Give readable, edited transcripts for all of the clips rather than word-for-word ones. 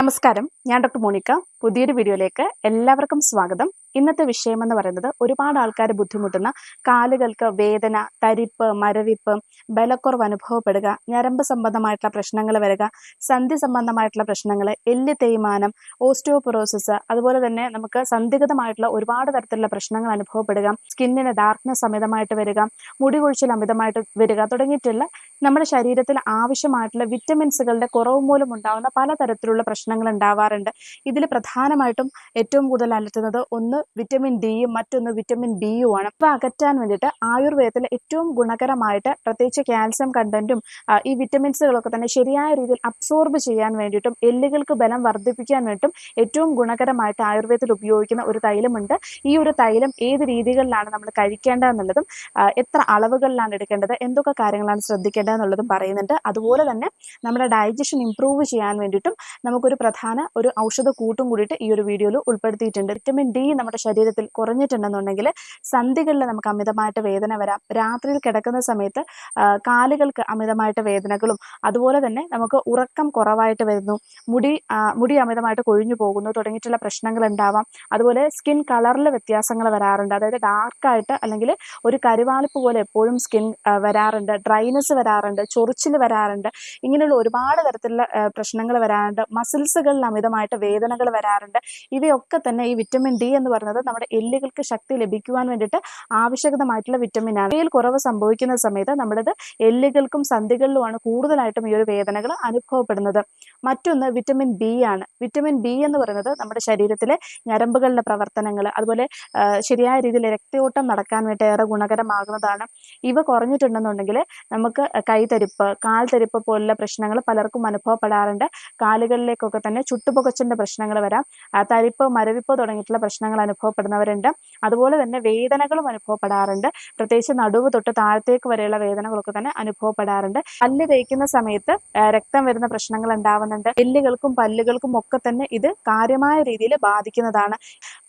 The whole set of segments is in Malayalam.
നമസ്കാരം, ഞാൻ ഡോക്ടർ മോണിക്ക. പുതിയൊരു വീഡിയോയിലേക്ക് എല്ലാവർക്കും സ്വാഗതം. ഇന്നത്തെ വിഷയം എന്ന് പറയുന്നത് ഒരുപാട് ആൾക്കാർ ബുദ്ധിമുട്ടുന്ന കാലുകൾക്ക് വേദന, തരിപ്പ്, മരവിപ്പ്, ബലക്കുറവ് അനുഭവപ്പെടുക, ഞരമ്പ് സംബന്ധമായിട്ടുള്ള പ്രശ്നങ്ങൾ വരിക, സന്ധി സംബന്ധമായിട്ടുള്ള പ്രശ്നങ്ങൾ, എല്ല് തേയ്മാനം, ഓസ്റ്റിയോപൊറോസിസ്, അതുപോലെ തന്നെ നമുക്ക് സന്ധിഗതമായിട്ടുള്ള ഒരുപാട് തരത്തിലുള്ള പ്രശ്നങ്ങൾ അനുഭവപ്പെടുക, സ്കിന്നിന് ഡാർക്ക്നെസ് അമിതമായിട്ട് വരിക, മുടി കൊഴിച്ചിൽ അമിതമായിട്ട് വരിക തുടങ്ങിയിട്ടുള്ള നമ്മുടെ ശരീരത്തിൽ ആവശ്യമായിട്ടുള്ള വിറ്റമിൻസുകളുടെ കുറവ് മൂലം ഉണ്ടാകുന്ന പലതരത്തിലുള്ള പ്രശ്നങ്ങൾ ഉണ്ടാവാറുണ്ട്. ഇതിൽ പ്രധാനമായിട്ടും ഏറ്റവും കൂടുതൽ അലട്ടുന്നത് ഒന്ന് വിറ്റമിൻ ഡിയും മറ്റൊന്ന് വിറ്റമിൻ ബിയും ആണ്. ഇവ അകറ്റാൻ വേണ്ടിയിട്ട് ആയുർവേദത്തിൽ ഏറ്റവും ഗുണകരമായിട്ട് പ്രത്യേകിച്ച് കാൽസ്യം കണ്ടന്റും ഈ വിറ്റമിൻസുകളൊക്കെ തന്നെ ശരിയായ രീതിയിൽ അബ്സോർബ് ചെയ്യാൻ വേണ്ടിയിട്ടും എല്ലുകൾക്ക് ബലം വർദ്ധിപ്പിക്കാൻ വേണ്ടിയിട്ടും ഏറ്റവും ഗുണകരമായിട്ട് ആയുർവേദത്തിൽ ഉപയോഗിക്കുന്ന ഒരു തൈലമുണ്ട്. ഈ ഒരു തൈലം ഏത് രീതികളിലാണ് നമ്മൾ കഴിക്കേണ്ടതെന്നുള്ളതും എത്ര അളവുകളിലാണ് എടുക്കേണ്ടത്, എന്തൊക്കെ കാര്യങ്ങളാണ് ശ്രദ്ധിക്കേണ്ടതെന്നുള്ളതും പറയുന്നുണ്ട്. അതുപോലെ തന്നെ നമ്മുടെ ഡൈജഷൻ ഇംപ്രൂവ് ചെയ്യാൻ വേണ്ടിയിട്ടും നമുക്കൊരു പ്രധാന ഒരു ഔഷധ കൂട്ടും കൂടിയിട്ട് ഈ ഒരു വീഡിയോയിൽ ഉൾപ്പെടുത്തിയിട്ടുണ്ട്. വിറ്റമിൻ ഡി നമ്മുടെ ശരീരത്തിൽ കുറഞ്ഞിട്ടുണ്ടെന്നുണ്ടെങ്കിൽ സന്ധികളിൽ നമുക്ക് അമിതമായിട്ട് വേദന വരാം. രാത്രിയിൽ കിടക്കുന്ന സമയത്ത് കാലുകൾക്ക് അമിതമായിട്ട് വേദനകളും, അതുപോലെ തന്നെ നമുക്ക് ഉറക്കം കുറവായിട്ട് വരുന്നു, മുടി അമിതമായിട്ട് കൊഴിഞ്ഞു പോകുന്നു തുടങ്ങിയിട്ടുള്ള പ്രശ്നങ്ങൾ ഉണ്ടാവാം. അതുപോലെ സ്കിൻ കളറിൽ വ്യത്യാസങ്ങൾ വരാറുണ്ട്. അതായത് ഡാർക്കായിട്ട് അല്ലെങ്കിൽ ഒരു കരിവാളിപ്പ് പോലെ എപ്പോഴും സ്കിൻ വരാറുണ്ട്, ഡ്രൈനെസ് വരാറുണ്ട്, ചൊറിച്ചിൽ വരാറുണ്ട്, ഇങ്ങനെയുള്ള ഒരുപാട് തരത്തിലുള്ള പ്രശ്നങ്ങൾ വരാറുണ്ട്. മസിൽസുകളിൽ അമിതമായിട്ട് വേദനകൾ വരാറുണ്ട്. ഇവയൊക്കെ തന്നെ ഈ വിറ്റമിൻ ഡി എന്ന് പറയുന്നത് നമ്മുടെ എല്ലുകൾക്ക് ശക്തി ലഭിക്കുവാൻ വേണ്ടിയിട്ട് ആവശ്യകതമായിട്ടുള്ള വിറ്റമിനാണ്. ഇവയിൽ കുറവ് സംഭവിക്കുന്ന സമയത്ത് നമ്മുടേത് എല്ലുകൾക്കും സന്ധികളിലുമാണ് കൂടുതലായിട്ടും ഈ ഒരു വേദനകൾ അനുഭവപ്പെടുന്നത്. മറ്റൊന്ന് വിറ്റമിൻ ബി ആണ്. വിറ്റമിൻ ബി എന്ന് പറയുന്നത് നമ്മുടെ ശരീരത്തിലെ ഞരമ്പുകളുടെ പ്രവർത്തനങ്ങൾ, അതുപോലെ ശരിയായ രീതിയിൽ രക്തയോട്ടം നടക്കാൻ വേണ്ടി ഏറെ ഗുണകരമാകുന്നതാണ്. ഇവ കുറഞ്ഞിട്ടുണ്ടെന്നുണ്ടെങ്കിൽ നമുക്ക് കൈതരിപ്പ്, കാൽ തരിപ്പ് പോലുള്ള പ്രശ്നങ്ങൾ പലർക്കും അനുഭവപ്പെടാറുണ്ട്. കാലുകളിലേക്കൊക്കെ തന്നെ ചുട്ടുപൊകച്ചിന്റെ പ്രശ്നങ്ങൾ വരാം, തരിപ്പ്, മരവിപ്പ് തുടങ്ങിയിട്ടുള്ള പ്രശ്നങ്ങൾ അനുഭവപ്പെടുന്നവരുണ്ട്. അതുപോലെ തന്നെ വേദനകളും അനുഭവപ്പെടാറുണ്ട്. പ്രത്യേകിച്ച് നടുവ് തൊട്ട് താഴത്തേക്ക് വരെയുള്ള വേദനകളൊക്കെ തന്നെ അനുഭവപ്പെടാറുണ്ട്. പല്ല് തേക്കുന്ന സമയത്ത് രക്തം വരുന്ന പ്രശ്നങ്ങൾ ഉണ്ടാവുന്നുണ്ട്. എല്ലുകൾക്കും പല്ലുകൾക്കും ഒക്കെ തന്നെ ഇത് കാര്യമായ രീതിയിൽ ബാധിക്കുന്നതാണ്.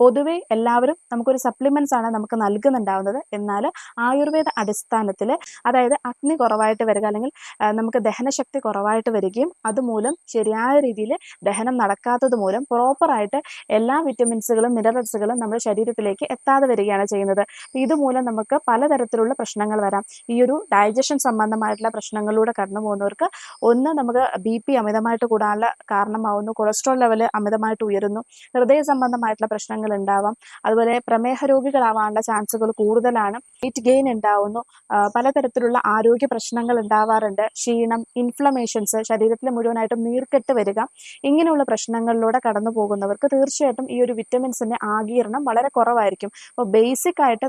പൊതുവെ എല്ലാവരും നമുക്കൊരു സപ്ലിമെന്റ്സ് ആണ് നമുക്ക് നൽകുന്നുണ്ടാവുന്നത്. എന്നാൽ ആയുർവേദ അടിസ്ഥാനത്തിൽ അതായത് അഗ്നി കുറവായിട്ട് വരിക, അല്ലെങ്കിൽ നമുക്ക് ദഹനശക്തി കുറവായിട്ട് വരികയും അതുമൂലം ശരിയായ രീതിയിൽ ദഹനം നടക്കാത്തത് മൂലം പ്രോപ്പറായിട്ട് എല്ലാ വിറ്റമിൻസുകളും മിനറൽസുകളും നമ്മുടെ ശരീരത്തിലേക്ക് എത്താതെ വരികയാണ് ചെയ്യുന്നത്. ഇതുമൂലം നമുക്ക് പലതരത്തിലുള്ള പ്രശ്നങ്ങൾ വരാം. ഈ ഒരു ഡൈജഷൻ സംബന്ധമായിട്ടുള്ള പ്രശ്നങ്ങളിലൂടെ കടന്നു പോകുന്നവർക്ക് ഒന്ന് നമുക്ക് ബി അമിതമായിട്ട് കൂടാനുള്ള കാരണമാവുന്നു, കൊളസ്ട്രോൾ ലെവൽ അമിതമായിട്ട് ഉയരുന്നു, ഹൃദയ സംബന്ധമായിട്ടുള്ള പ്രശ്നങ്ങൾ ഉണ്ടാവാം, അതുപോലെ പ്രമേഹ രോഗികളാവാനുള്ള ചാൻസുകൾ കൂടുതലാണ്, വെയിറ്റ് ഗെയിൻ ഉണ്ടാവുന്നു, പലതരത്തിലുള്ള ആരോഗ്യ പ്രശ്നങ്ങൾ ഉണ്ടാവാറുണ്ട്, ക്ഷീണം, ഇൻഫ്ലമേഷൻസ്, ശരീരത്തിൽ മുഴുവനായിട്ടും നീർക്കെട്ട് വരിക, ഇങ്ങനെയുള്ള പ്രശ്നങ്ങളിലൂടെ കടന്നു പോകുന്നവർക്ക് തീർച്ചയായിട്ടും ഈ ഒരു വിറ്റമിൻസിന്റെ ആഗിരണം വളരെ കുറവായിരിക്കും. അപ്പോൾ ബേസിക് ആയിട്ട്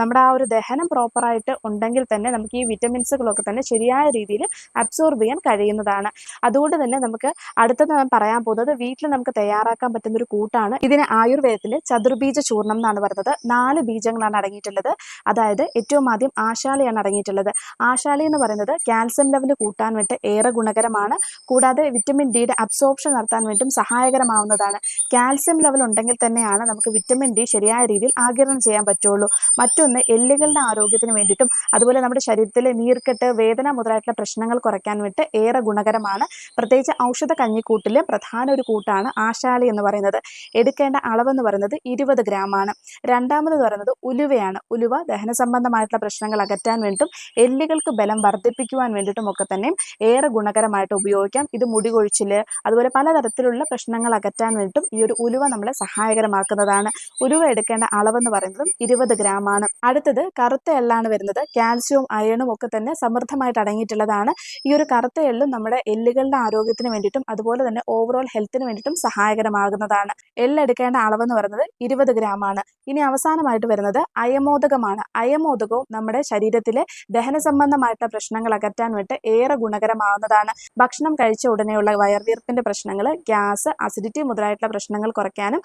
നമ്മുടെ ആ ഒരു ദഹനം പ്രോപ്പറായിട്ട് ഉണ്ടെങ്കിൽ തന്നെ നമുക്ക് ഈ വിറ്റമിൻസുകളൊക്കെ തന്നെ ശരിയായ രീതിയിൽ അബ്സോർബ് ചെയ്യാൻ കഴിയുന്നതാണ്. അതുകൊണ്ട് തന്നെ നമുക്ക് അടുത്തത് ഞാൻ പറയാൻ പോകുന്നത് വീട്ടിൽ നമുക്ക് തയ്യാറാക്കാൻ പറ്റുന്ന ഒരു കൂട്ടാണ്. ഇതിന് ആയുർവേദത്തിൽ ചതുർബീജ ചൂർണം എന്നാണ് പറയുന്നത്. 4 ബീജങ്ങളാണ് അടങ്ങിയിട്ടുള്ളത്. അതായത് ഏറ്റവും ആദ്യം ആശാളിയാണ് അടങ്ങിയിട്ടുള്ളത്. ആശാളി എന്ന് പറയുന്നത് കാൽസ്യം ലെവൽ കൂട്ടാൻ വേണ്ടി ഏറെ ഗുണകരമാണ്. കൂടാതെ വിറ്റമിൻ ഡിയുടെ അബ്സോർപ്ഷൻ നടത്താൻ വേണ്ടിയും സഹായകരമാവുന്നതാണ്. കാൽസ്യം ലെവൽ ഉണ്ടെങ്കിൽ തന്നെയാണ് നമുക്ക് വിറ്റമിൻ ഡി ശരിയായ രീതിയിൽ ആഗിരണം ചെയ്യാൻ പറ്റുള്ളൂ. മറ്റൊന്ന് എല്ലുകളുടെ ആരോഗ്യത്തിന് വേണ്ടിയിട്ടും അതുപോലെ നമ്മുടെ ശരീരത്തിലെ നീർക്കെട്ട്, വേദന മുതലായിട്ടുള്ള പ്രശ്നങ്ങൾ കുറയ്ക്കാൻ വേണ്ടി ഏറെ ഗുണകരമാണ്. പ്രത്യേകിച്ച് ഔഷധ കഞ്ഞിക്കൂട്ടിലെ പ്രധാന ഒരു കൂട്ടാണ് ആശാളി എന്ന് പറയുന്നത്. എടുക്കേണ്ട അളവെന്ന് പറയുന്നത് 20 ഗ്രാമാണ്. രണ്ടാമത് പറയുന്നത് ഉലുവയാണ്. ഉലുവ ദഹന സംബന്ധമായിട്ടുള്ള പ്രശ്നങ്ങൾ അകറ്റാൻ വേണ്ടിയിട്ടും എല്ലുകൾക്ക് ബലം വർദ്ധിപ്പിക്കുവാൻ വേണ്ടിയിട്ടും ഒക്കെ തന്നെ ഏറെ ഗുണകരമായിട്ട് ഉപയോഗിക്കാം. ഇത് മുടി കൊഴിച്ചില്, അതുപോലെ പലതരത്തിലുള്ള പ്രശ്നങ്ങൾ അകറ്റാൻ വേണ്ടിയിട്ടും ഈ ഒരു ഉലുവ നമ്മളെ സഹായകരമാക്കുന്നതാണ്. ഉലുവ എടുക്കേണ്ട അളവെന്ന് പറയുന്നതും 20 ഗ്രാമാണ്. അടുത്തത് കറുത്ത എള്ളാണ് വരുന്നത്. കാൽസ്യവും അയണും ഒക്കെ തന്നെ സമൃദ്ധമായിട്ട് അടങ്ങിയിട്ടുള്ളതാണ്. ഈ ഒരു കറുത്ത എള്ളും നമ്മുടെ എല്ലുകളുടെ ആരോഗ്യത്തിന് വേണ്ടിയിട്ടും അതുപോലെ തന്നെ ഓവറോൾ ഹെൽത്തിന് വേണ്ടിയിട്ടും സഹായകരമാകുന്നതാണ്. എള്ളെടുക്കേണ്ട അളവെന്ന് പറയുന്നത് 20 ഗ്രാമാണ്. ഇനി അവസാനമായിട്ട് വരുന്നത് അയമോദകമാണ്. അയമോദകവും നമ്മുടെ ശരീരത്തിലെ ദഹന സംബന്ധമായിട്ടുള്ള പ്രശ്നങ്ങൾ അകറ്റാൻ വേണ്ടി ഏറെ ഗുണകരമാവുന്നതാണ്. ഭക്ഷണം കഴിച്ച ഉടനെയുള്ള വയർവീർപ്പിന്റെ പ്രശ്നങ്ങൾ, ഗ്യാസ്, അസിഡിറ്റി മുതലായിട്ടുള്ള പ്രശ്നങ്ങൾ കുറയ്ക്കാനും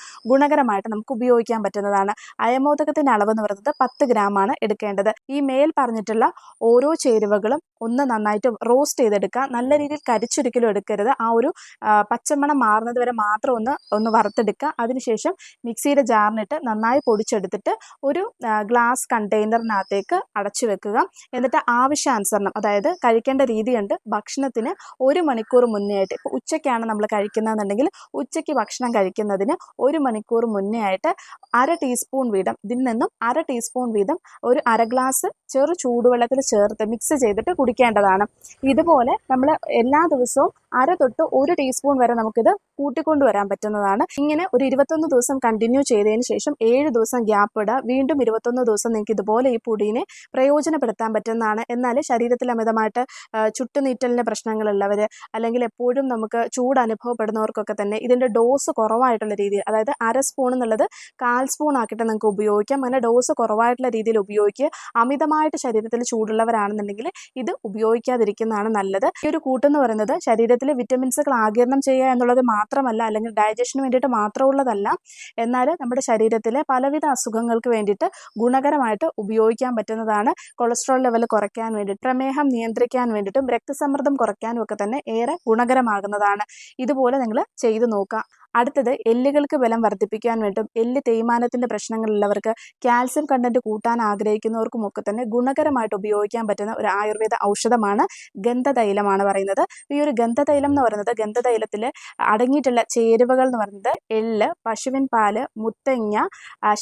ഗുണകരമായിട്ട് നമുക്ക് ഉപയോഗിക്കാൻ പറ്റുന്നതാണ്. അയമോദകത്തിൻ്റെ അളവെന്ന് പറയുന്നത് 10 ഗ്രാമാണ് എടുക്കേണ്ടത്. ഈ മേൽ പറഞ്ഞിട്ടുള്ള ഓരോ ചേരുവകളും ഒന്ന് നന്നായിട്ട് റോസ്റ്റ് ചെയ്തെടുക്കുക. നല്ല രീതിയിൽ കരിച്ചൊരിക്കലും എടുക്കരുത്. ആ ഒരു പച്ചമണം മാറുന്നത് വരെ മാത്രം ഒന്ന് വറുത്തെടുക്കുക. അതിനുശേഷം മിക്സിയുടെ ജാറിനിട്ട് നന്നായി പൊടിച്ചെടുത്തിട്ട് ഒരു ഗ്ലാസ് കണ്ടെയ്നറിനകത്തേക്ക് അടച്ചു വെക്കുക. എന്നിട്ട് ആവശ്യാനുസരണം, അതായത് കഴിക്കേണ്ട രീതിയുണ്ട്. ഭക്ഷണത്തിന് 1 മണിക്കൂർ മുന്നേ ആയിട്ട്, ഇപ്പോൾ ഉച്ചയ്ക്കാണ് നമ്മൾ കഴിക്കുന്നതെന്നുണ്ടെങ്കിൽ ഉച്ചയ്ക്ക് ഭക്ഷണം കഴിക്കുന്നതിന് 1 മണിക്കൂർ മുന്നേ ആയിട്ട് 1/2 ടീസ്പൂൺ വീതം, ഇതിൽ നിന്നും 1/2 ടീസ്പൂൺ വീതം ഒരു 1/2 ഗ്ലാസ് ചെറു ചൂടുവെള്ളത്തിൽ ചേർത്ത് മിക്സ് ചെയ്തിട്ട് കുടിക്കേണ്ടതാണ്. ഇതുപോലെ നമ്മൾ എല്ലാ ദിവസവും 1/2 തൊട്ട് 1 ടീസ്പൂൺ വരെ നമുക്കിത് കൂട്ടിക്കൊണ്ടുവരാൻ പറ്റുന്നതാണ്. ഇങ്ങനെ ഒരു 21 ദിവസം കണ്ടിന്യൂ ചെയ്തതിന് ശേഷം 7 ദിവസം ഗ്യാപ്പ് ഇടുക. വീണ്ടും 21 ദിവസം നിങ്ങൾക്ക് ഇതുപോലെ ഈ പൊടിയെ പ്രയോജനപ്പെടുത്താൻ പറ്റുന്നതാണ്. എന്നാൽ ശരീരത്തിൽ അമിതമായിട്ട് ചുട്ടുനീറ്റലിൻ്റെ പ്രശ്നങ്ങളുള്ളവർ, അല്ലെങ്കിൽ എപ്പോഴും നമുക്ക് ചൂട് അനുഭവപ്പെടുന്നവർക്കൊക്കെ തന്നെ ഇതിൻ്റെ ഡോസ് കുറവായിട്ടുള്ള രീതിയിൽ, അതായത് 1/2 സ്പൂൺ എന്നുള്ളത് 1/4 സ്പൂൺ ആക്കിയിട്ട് നിങ്ങൾക്ക് ഉപയോഗിക്കാം. അങ്ങനെ ഡോസ് കുറവായിട്ടുള്ള രീതിയിൽ ഉപയോഗിക്കുക. അമിതമായിട്ട് ശരീരത്തിൽ ചൂടുള്ളവരാണെന്നുണ്ടെങ്കിൽ ഇത് ഉപയോഗിക്കാതിരിക്കുന്നതാണ് നല്ലത്. ഈ ഒരു കൂട്ടെന്ന് പറയുന്നത് ശരീരത്തിൽ വിറ്റമിൻസുകൾ ആഗിരണം ചെയ്യുക എന്നുള്ളത് മാത്രമല്ല, അല്ലെങ്കിൽ ഡൈജഷന് വേണ്ടിയിട്ട് മാത്രമുള്ളതല്ല, എന്നാൽ നമ്മുടെ ശരീരത്തിലെ പലവിധ അസുഖങ്ങൾക്ക് വേണ്ടിയിട്ട് ഗുണകരമായിട്ട് ഉപയോഗിക്കാൻ പറ്റുന്നതാണ്. കൊളസ്ട്രോൾ ലെവൽ കുറയ്ക്കാൻ വേണ്ടിയിട്ട്, പ്രമേഹം നിയന്ത്രിക്കാൻ വേണ്ടിയിട്ടും രക്തസമ്മർദ്ദം കുറയ്ക്കാനും ഒക്കെ തന്നെ ഏറെ ഗുണകരമാകുന്നതാണ്. ഇതുപോലെ നിങ്ങൾ ചെയ്തു നോക്കുക. അടുത്തത് എല്ലുകൾക്ക് ബലം വർദ്ധിപ്പിക്കാൻ വേണ്ടിയിട്ടും എല്ല് തേയ്മാനത്തിൻ്റെ പ്രശ്നങ്ങളുള്ളവർക്ക്, കാൽസ്യം കണ്ടന്റ് കൂട്ടാൻ ആഗ്രഹിക്കുന്നവർക്കും ഒക്കെ തന്നെ ഗുണകരമായിട്ട് ഉപയോഗിക്കാൻ പറ്റുന്ന ഒരു ആയുർവേദ ഔഷധമാണ് ഗന്ധതൈലമാണ് പറയുന്നത്. ഈ ഒരു ഗന്ധതൈലം എന്ന് പറയുന്നത്, ഗന്ധതൈലത്തിൽ അടങ്ങിയിട്ടുള്ള ചേരുവകൾ എന്ന് പറയുന്നത് എള്ള്, പശുവിൻ പാല്, മുത്തങ്ങ,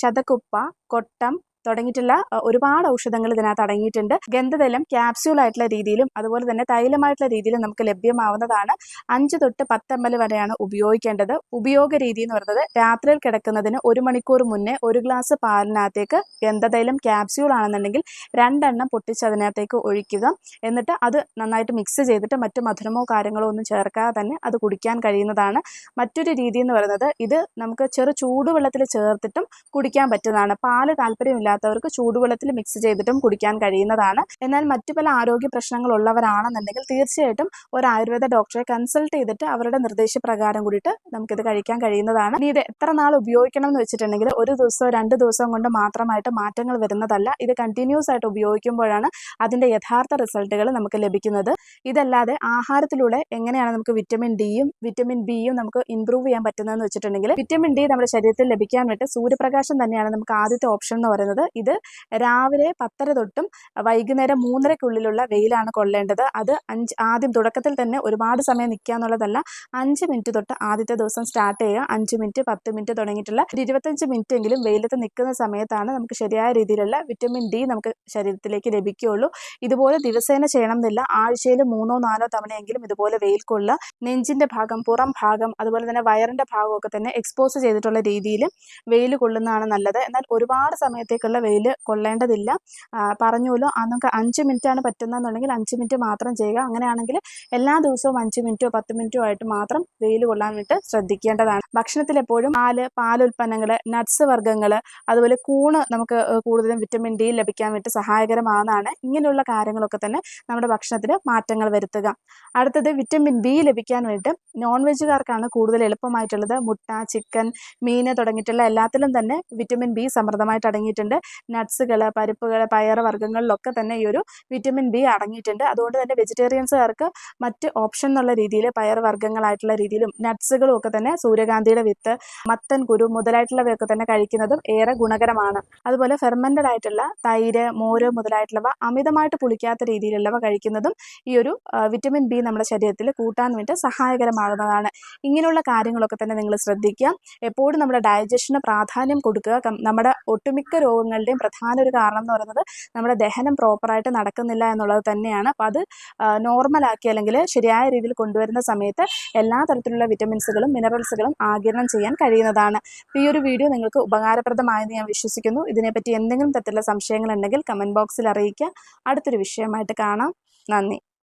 ശതകുപ്പ, കൊട്ടം തുടങ്ങിയിട്ടുള്ള ഒരുപാട് ഔഷധങ്ങൾ ഇതിനകത്ത് അടങ്ങിയിട്ടുണ്ട്. ഗന്ധതൈലം ക്യാപ്സ്യൂൾ ആയിട്ടുള്ള രീതിയിലും അതുപോലെ തന്നെ തൈലമായിട്ടുള്ള രീതിയിലും നമുക്ക് ലഭ്യമാവുന്നതാണ്. 5 തൊട്ട് 10 ml വരെയാണ് ഉപയോഗിക്കേണ്ടത്. ഉപയോഗ രീതി എന്ന് പറയുന്നത്, രാത്രിയിൽ കിടക്കുന്നതിന് 1 മണിക്കൂർ മുന്നേ 1 ഗ്ലാസ് പാലിനകത്തേക്ക് ഗന്ധതൈലം ക്യാപ്സ്യൂൾ ആണെന്നുണ്ടെങ്കിൽ 2 എണ്ണം പൊട്ടിച്ച് അതിനകത്തേക്ക് ഒഴിക്കുക. എന്നിട്ട് അത് നന്നായിട്ട് മിക്സ് ചെയ്തിട്ട് മറ്റു മധുരമോ കാര്യങ്ങളോ ഒന്നും ചേർക്കാതെ തന്നെ അത് കുടിക്കാൻ കഴിയുന്നതാണ്. മറ്റൊരു രീതി എന്ന് പറയുന്നത്, ഇത് നമുക്ക് ചെറു ചൂടുവെള്ളത്തിൽ ചേർത്തിട്ടും കുടിക്കാൻ പറ്റുന്നതാണ്. പാല് താല്പര്യമില്ലാത്തവർക്ക് ചൂടുവെള്ളത്തിൽ മിക്സ് ചെയ്തിട്ടും കുടിക്കാൻ കഴിയുന്നതാണ്. എന്നാൽ മറ്റു പല ആരോഗ്യ പ്രശ്നങ്ങൾ ഉള്ളവരാണെന്നുണ്ടെങ്കിൽ തീർച്ചയായിട്ടും ഒരു ആയുർവേദ ഡോക്ടറെ കൺസൾട്ട് ചെയ്തിട്ട് അവരുടെ നിർദ്ദേശപ്രകാരം കൂടിയിട്ട് നമുക്കിത് കഴിക്കാൻ കഴിയുന്നതാണ്. ഇനി ഇത് എത്ര നാൾ ഉപയോഗിക്കണം എന്ന് വെച്ചിട്ടുണ്ടെങ്കിൽ 1 ദിവസമോ 2 ദിവസം കൊണ്ട് മാത്രമായിട്ട് മാറ്റങ്ങൾ വരുന്നതല്ല. ഇത് കണ്ടിന്യൂസ് ആയിട്ട് ഉപയോഗിക്കുമ്പോഴാണ് അതിൻ്റെ യഥാർത്ഥ റിസൾട്ടുകൾ നമുക്ക് ലഭിക്കുന്നത്. ഇതല്ലാതെ ആഹാരത്തിലൂടെ എങ്ങനെയാണ് നമുക്ക് വിറ്റമിൻ ഡിയും വിറ്റമിൻ ബിയും നമുക്ക് ഇംപ്രൂവ് ചെയ്യാൻ പറ്റുന്നതെന്ന് വെച്ചിട്ടുണ്ടെങ്കിൽ, വിറ്റമിൻ ഡി നമ്മുടെ ശരീരത്തിൽ ലഭിക്കാൻ വേണ്ടി സൂര്യപ്രകാശം തന്നെയാണ് നമുക്ക് ആദ്യത്തെ ഓപ്ഷൻ എന്ന് പറയുന്നത്. ഇത് രാവിലെ 10:30 തൊട്ടും വൈകുന്നേരം 3:30 വെയിലാണ് കൊള്ളേണ്ടത്. അത് ആദ്യം തുടക്കത്തിൽ തന്നെ ഒരുപാട് സമയം നിൽക്കുക എന്നുള്ളതല്ല, 5 മിനിറ്റ് തൊട്ട് ആദ്യത്തെ ദിവസം സ്റ്റാർട്ട് ചെയ്യുക. 5 മിനിറ്റ് 10 മിനിറ്റ് തുടങ്ങിയിട്ടുള്ള 25 മിനിറ്റ് എങ്കിലും വെയിലത്ത് നിൽക്കുന്ന സമയത്താണ് നമുക്ക് ശരിയായ രീതിയിലുള്ള വിറ്റമിൻ ഡി നമുക്ക് ശരീരത്തിലേക്ക് ലഭിക്കുകയുള്ളൂ. ഇതുപോലെ ദിവസേന ചെയ്യണം എന്നില്ല. ആഴ്ചയിൽ 3-4 തവണയെങ്കിലും ഇതുപോലെ വെയിൽ കൊള്ളുക. നെഞ്ചിൻ്റെ ഭാഗം, പുറം ഭാഗം, അതുപോലെ തന്നെ വയറിൻ്റെ ഭാഗമൊക്കെ തന്നെ എക്സ്പോസ് ചെയ്തിട്ടുള്ള രീതിയിൽ വെയിൽ കൊള്ളുന്നതാണ് നല്ലത്. എന്നാൽ ഒരുപാട് സമയത്തേക്കുള്ള വെയിൽ കൊള്ളേണ്ടതില്ല. പറഞ്ഞുല്ലോ, നമുക്ക് 5 മിനിറ്റാണ് പറ്റുന്നതെന്നുണ്ടെങ്കിൽ 5 മിനിറ്റ് മാത്രം ചെയ്യുക. അങ്ങനെയാണെങ്കിൽ എല്ലാ ദിവസവും 5 മിനിറ്റോ 10 മിനിറ്റോ ആയിട്ട് മാത്രം വെയിൽ കൊള്ളാൻ വേണ്ടി ശ്രദ്ധിക്കേണ്ടതാണ്. ഭക്ഷണത്തിൽ എപ്പോഴും പാലുൽപ്പന്നങ്ങൾ, നട്ട്സ് വർഗ്ഗങ്ങൾ, അതുപോലെ കൂണ് നമുക്ക് കൂടുതലും വിറ്റമിൻ ഡി ലഭിക്കാൻ വേണ്ടി സഹായകരമാകുന്നതാണ്. ഇങ്ങനെയുള്ള കാര്യങ്ങളൊക്കെ തന്നെ നമ്മുടെ ഭക്ഷണത്തിൽ മാറ്റങ്ങൾ വരുത്തുക. അടുത്തത് വിറ്റമിൻ ബി ലഭിക്കാൻ വേണ്ടി നോൺ വെജുകാർക്കാണ് കൂടുതൽ എളുപ്പമായിട്ടുള്ളത്. മുട്ട, ചിക്കൻ, മീൻ തുടങ്ങിയിട്ടുള്ള എല്ലാത്തിലും തന്നെ വിറ്റമിൻ ബി സമൃദ്ധമായിട്ട് അടങ്ങിയിട്ടുണ്ട്. നട്ട്സുകൾ, പരിപ്പുകൾ, പയറ് വർഗ്ഗങ്ങളിലൊക്കെ തന്നെ ഈ ഒരു വിറ്റമിൻ ബി അടങ്ങിയിട്ടുണ്ട്. അതുകൊണ്ട് തന്നെ വെജിറ്റേറിയൻസുകാർക്ക് മറ്റ് ഓപ്ഷൻ എന്നുള്ള രീതിയിൽ പയർ വർഗ്ഗങ്ങളായിട്ടുള്ള രീതിയിലും നട്ട്സുകളും ഒക്കെ തന്നെ സൂര്യകാന്തിയുടെ വിത്ത്, മത്തൻ കുരു മുതലായിട്ടുള്ളവയൊക്കെ തന്നെ കഴിക്കുന്നതും ഏറെ ഗുണകരമാണ്. അതുപോലെ ഫെർമെൻറ്റഡ് ആയിട്ടുള്ള തൈര്, മോര് മുതലായിട്ടുള്ളവ അമിതമായിട്ട് പുളിക്കാത്ത രീതിയിലുള്ളവ കഴിക്കുന്നതും ഈ ഒരു വിറ്റമിൻ ബി നമ്മുടെ ശരീരത്തിൽ കൂട്ടാൻ വേണ്ടി സഹായകരമാകുന്നതാണ്. ഇങ്ങനെയുള്ള കാര്യങ്ങളൊക്കെ തന്നെ നിങ്ങൾ ശ്രദ്ധിക്കുക. എപ്പോഴും നമ്മുടെ ഡൈജഷന് പ്രാധാന്യം കൊടുക്കുക. നമ്മുടെ ഒട്ടുമിക്ക രോഗങ്ങളുടെയും പ്രധാന ഒരു കാരണം എന്ന് പറയുന്നത് നമ്മുടെ ദഹനം പ്രോപ്പറായിട്ട് നടക്കുന്നില്ല എന്നുള്ളത് തന്നെയാണ്. അപ്പോൾ അത് നോർമലാക്കി, അല്ലെങ്കിൽ ശരിയായ രീതിയിൽ കൊണ്ടുവരുന്ന സമയത്ത് എല്ലാ തരത്തിലുള്ള വിറ്റമിൻസുകളും മിനറൽസുകളും ആഗിരണം ചെയ്യാൻ കഴിയുന്നതാണ്. ഈ ഒരു വീഡിയോ നിങ്ങൾക്ക് ഉപകാരപ്രദമായെന്ന് ഞാൻ വിശ്വസിക്കുന്നു. ഇതിനെപ്പറ്റി എന്തെങ്കിലും തരത്തിലുള്ള സംശയങ്ങളുണ്ടെങ്കിൽ കമൻറ്റ് ബോക്സിൽ അറിയിക്കുക. അടുത്തൊരു വിഷയമായിട്ട് കാണാം. നന്ദി.